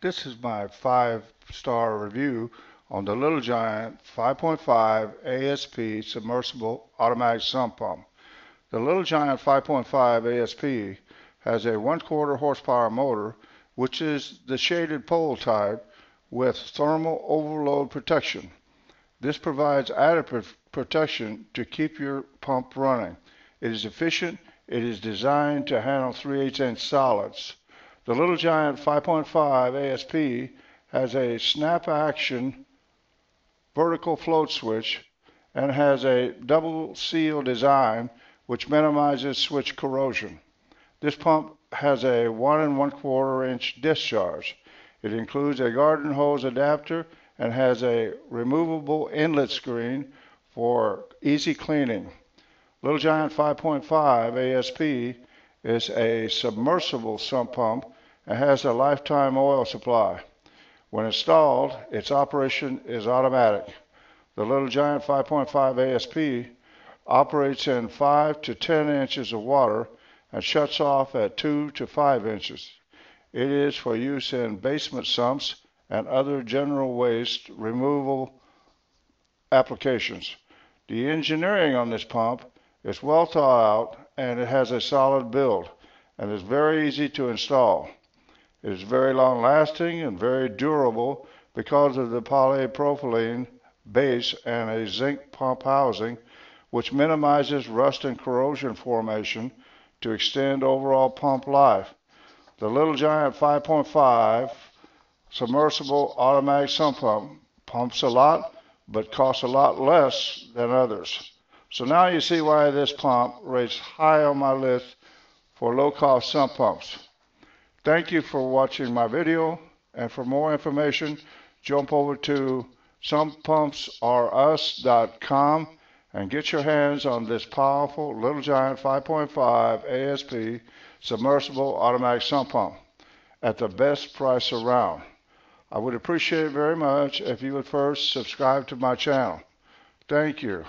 This is my 5-star review on the Little Giant 5.5 ASP Submersible Automatic Sump Pump. The Little Giant 5.5 ASP has a 1/4 horsepower motor, which is the shaded pole type with thermal overload protection. This provides adequate protection to keep your pump running. It is efficient. It is designed to handle 3/8" solids. The Little Giant 5.5 ASP has a snap-action vertical float switch and has a double seal design which minimizes switch corrosion. This pump has a 1 1/4" discharge. It includes a garden hose adapter and has a removable inlet screen for easy cleaning. Little Giant 5.5 ASP is a submersible sump pump and has a lifetime oil supply. When installed, its operation is automatic. The Little Giant 5.5 ASP operates in 5 to 10 inches of water and shuts off at 2 to 5 inches. It is for use in basement sumps and other general waste removal applications. The engineering on this pump is well thought out, and it has a solid build and is very easy to install. It is very long lasting and very durable because of the polypropylene base and a zinc pump housing, which minimizes rust and corrosion formation to extend overall pump life. The Little Giant 5.5 submersible automatic sump pump pumps a lot but costs a lot less than others. So now you see why this pump rates high on my list for low-cost sump pumps. Thank you for watching my video, and for more information, jump over to sumppumpsrus.com and get your hands on this powerful Little Giant 5.5 ASP submersible automatic sump pump at the best price around. I would appreciate it very much if you would first subscribe to my channel. Thank you.